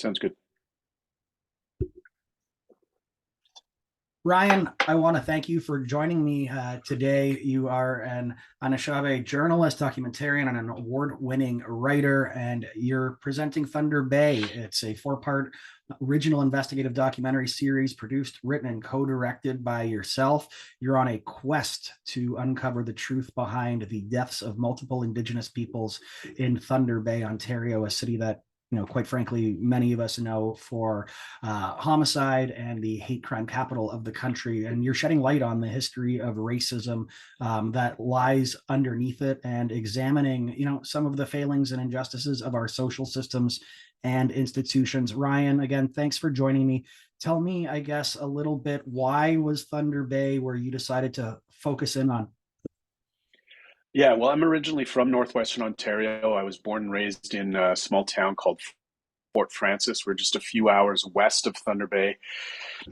Sounds good. Ryan, I want to thank you for joining me today. You are an Anishinaabe journalist, documentarian, and an award-winning writer, and you're presenting Thunder Bay. It's a four-part original investigative documentary series produced, written, and co-directed by yourself. You're on a quest to uncover the truth behind the deaths of multiple Indigenous peoples in Thunder Bay, Ontario, a city that quite frankly, many of us know for homicide and the hate crime capital of the country. And you're shedding light on the history of racism that lies underneath it and examining, some of the failings and injustices of our social systems and institutions. Ryan, again, thanks for joining me. Tell me, I guess, a little bit, why was Thunder Bay where you decided to focus in on? Yeah, well, I'm originally from northwestern Ontario. I was born and raised in a small town called Fort Francis. We're just a few hours west of Thunder Bay.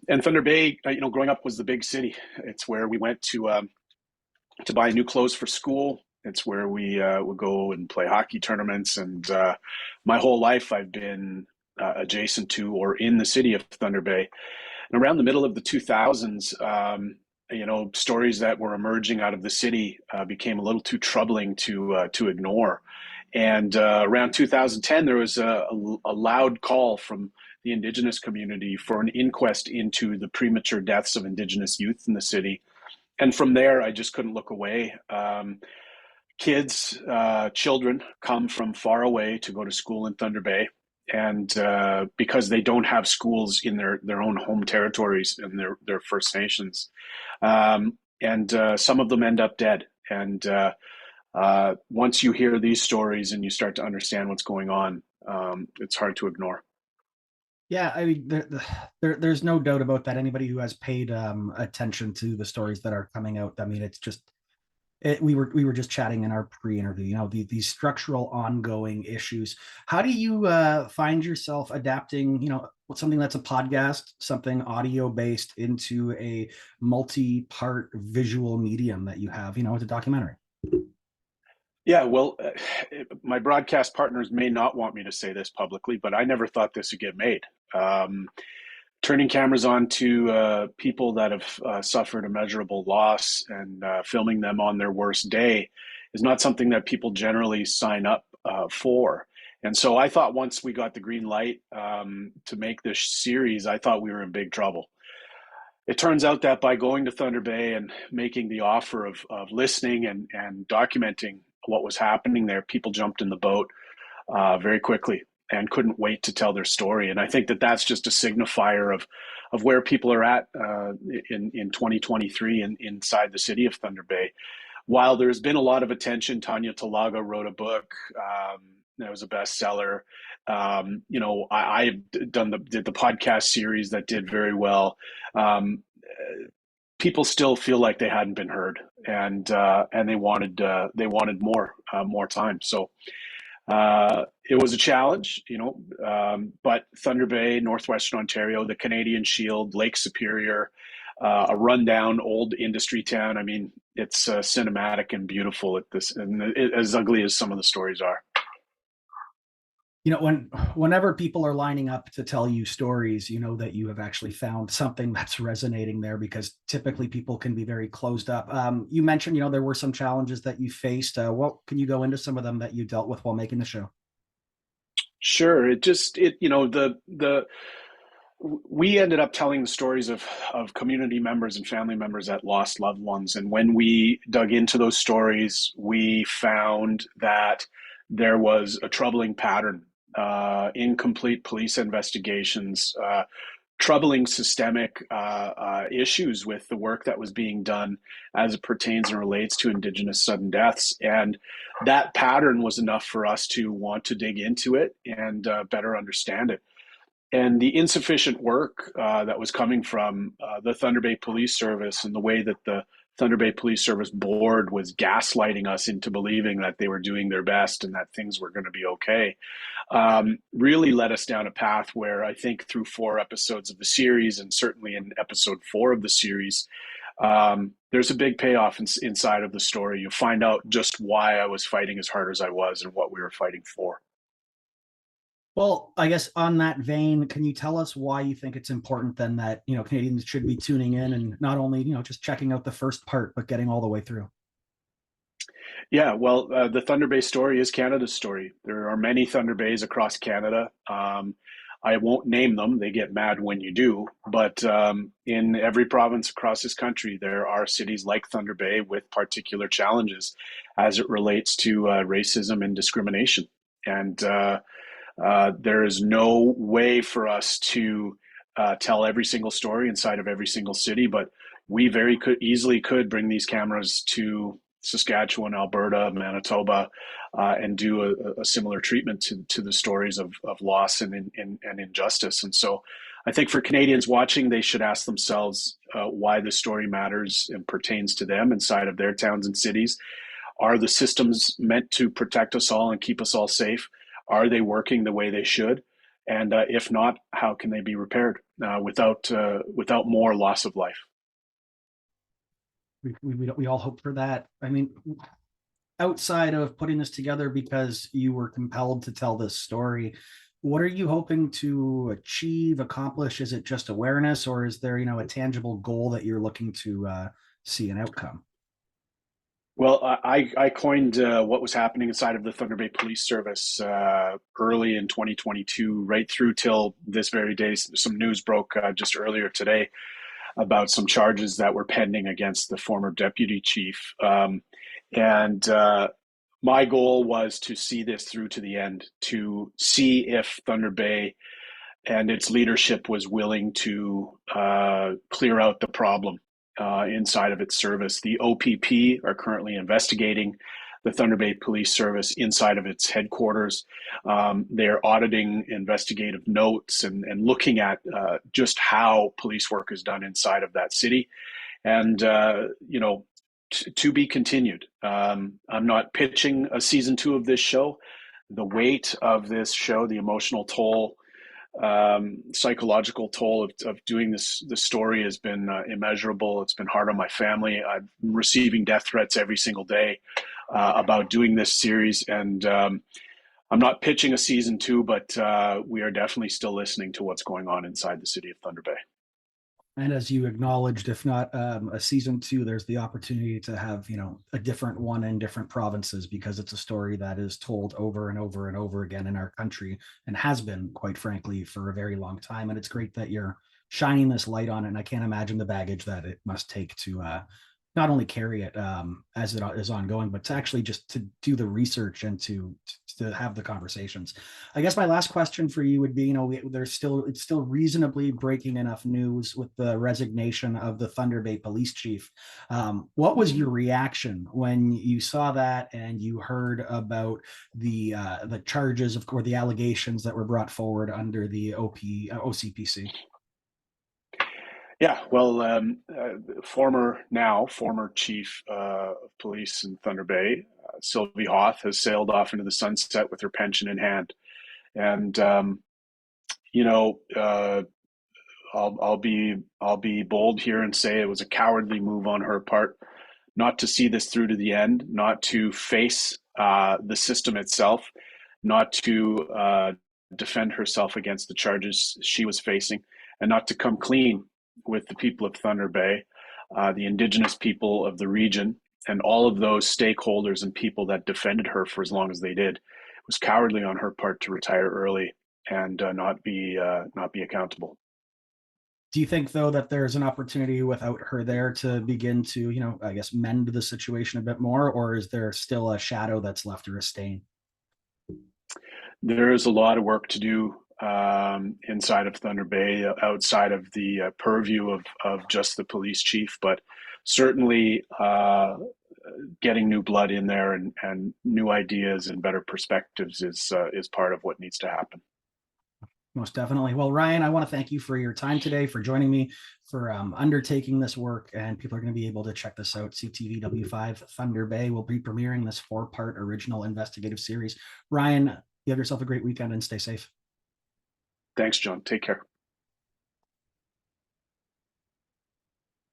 And Thunder Bay, growing up was the big city. It's where we went to buy new clothes for school. It's where we would go and play hockey tournaments. And my whole life, I've been adjacent to or in the city of Thunder Bay. And around the middle of the 2000s, stories that were emerging out of the city became a little too troubling to ignore. And around 2010, there was a loud call from the Indigenous community for an inquest into the premature deaths of Indigenous youth in the city. And from there, I just couldn't look away. Children come from far away to go to school in Thunder Bay. And because they don't have schools in their own home territories and their First Nations. And some of them end up dead. And once you hear these stories and you start to understand what's going on, it's hard to ignore. Yeah, I mean, there's no doubt about that. Anybody who has paid attention to the stories that are coming out, I mean, it's just we were just chatting in our pre-interview. These structural ongoing issues. How do you find yourself adapting? Something that's a podcast, something audio based, into a multi-part visual medium that you have. It's a documentary. Yeah, well, my broadcast partners may not want me to say this publicly, but I never thought this would get made. Um, Turning cameras on to people that have suffered immeasurable loss and filming them on their worst day is not something that people generally sign up for. And so I thought once we got the green light to make this series, I thought we were in big trouble. It turns out that by going to Thunder Bay and making the offer of listening and documenting what was happening there, people jumped in the boat very quickly and couldn't wait to tell their story. And I think that that's just a signifier of where people are at in 2023 and inside the city of Thunder Bay. While there's been a lot of attention, Tanya Talaga wrote a book that was a bestseller. I've did the podcast series that did very well. Um, People still feel like they hadn't been heard, and they wanted more time. So it was a challenge, but Thunder Bay, Northwestern Ontario, the Canadian Shield, Lake Superior, a rundown old industry town. I mean, it's cinematic and beautiful at this, and as ugly as some of the stories are. Whenever people are lining up to tell you stories, that you have actually found something that's resonating there, because typically people can be very closed up. You mentioned, there were some challenges that you faced. What can you go into some of them that you dealt with while making the show? Sure, the we ended up telling the stories of community members and family members that lost loved ones, and when we dug into those stories, we found that there was a troubling pattern, incomplete police investigations, troubling systemic issues with the work that was being done as it pertains and relates to Indigenous sudden deaths. And that pattern was enough for us to want to dig into it and better understand it. And the insufficient work that was coming from the Thunder Bay Police Service, and the way that the Thunder Bay Police Service board was gaslighting us into believing that they were doing their best and that things were going to be okay, really led us down a path where I think through 4 episodes of the series, and certainly in episode 4 of the series, there's a big payoff inside of the story. You find out just why I was fighting as hard as I was and what we were fighting for. Well, I guess on that vein, can you tell us why you think it's important then that, Canadians should be tuning in and not only, just checking out the first part, but getting all the way through? Yeah, well, the Thunder Bay story is Canada's story. There are many Thunder Bays across Canada. I won't name them, they get mad when you do. But in every province across this country, there are cities like Thunder Bay with particular challenges as it relates to racism and discrimination. And there is no way for us to tell every single story inside of every single city, but we easily could bring these cameras to Saskatchewan, Alberta, Manitoba, and do a similar treatment to the stories of loss and injustice. And so I think for Canadians watching, they should ask themselves why the story matters and pertains to them inside of their towns and cities. Are the systems meant to protect us all and keep us all safe? Are they working the way they should? And if not, how can they be repaired without more loss of life? We all hope for that. I mean, outside of putting this together because you were compelled to tell this story, what are you hoping to achieve, accomplish? Is it just awareness, or is there, a tangible goal that you're looking to see an outcome? Well, I coined what was happening inside of the Thunder Bay Police Service early in 2022, right through till this very day. Some news broke just earlier today about some charges that were pending against the former deputy chief. And my goal was to see this through to the end, to see if Thunder Bay and its leadership was willing to clear out the problem inside of its service. The OPP are currently investigating the Thunder Bay Police Service inside of its headquarters. They're auditing investigative notes and looking at just how police work is done inside of that city. And, to be continued. I'm not pitching a season 2 of this show. The weight of this show, the emotional toll, psychological toll of doing this story has been immeasurable. It's been hard on my family. I'm receiving death threats every single day about doing this series, and I'm not pitching a season 2, but we are definitely still listening to what's going on inside the city of Thunder Bay. And as you acknowledged, if not a season 2, there's the opportunity to have, a different one in different provinces, because it's a story that is told over and over and over again in our country, and has been, quite frankly, for a very long time. And it's great that you're shining this light on it. And I can't imagine the baggage that it must take to not only carry it as it is ongoing, but to actually just to do the research and to have the conversations. I guess my last question for you would be, it's still reasonably breaking enough news with the resignation of the Thunder Bay police chief. What was your reaction when you saw that and you heard about the charges or the allegations that were brought forward under the OCPC? Yeah, well, former chief of police in Thunder Bay, Sylvie Hoths, has sailed off into the sunset with her pension in hand. And you know, uh, I'll be bold here and say it was a cowardly move on her part, not to see this through to the end, not to face the system itself, not to defend herself against the charges she was facing, and not to come clean with the people of Thunder Bay, the Indigenous people of the region, and all of those stakeholders and people that defended her for as long as they did. It was cowardly on her part to retire early and not be accountable. Do you think, though, that there's an opportunity without her there to begin to, I guess, mend the situation a bit more, or is there still a shadow that's left or a stain? There is a lot of work to do inside of Thunder Bay, outside of the purview of just the police chief, but certainly getting new blood in there and new ideas and better perspectives is part of what needs to happen. Most definitely. Well, Ryan, I want to thank you for your time today, for joining me, for undertaking this work. And people are going to be able to check this out. CTV W5 Thunder Bay will be premiering this 4-part original investigative series. Ryan, you have yourself a great weekend and stay safe. Thanks, John. Take care.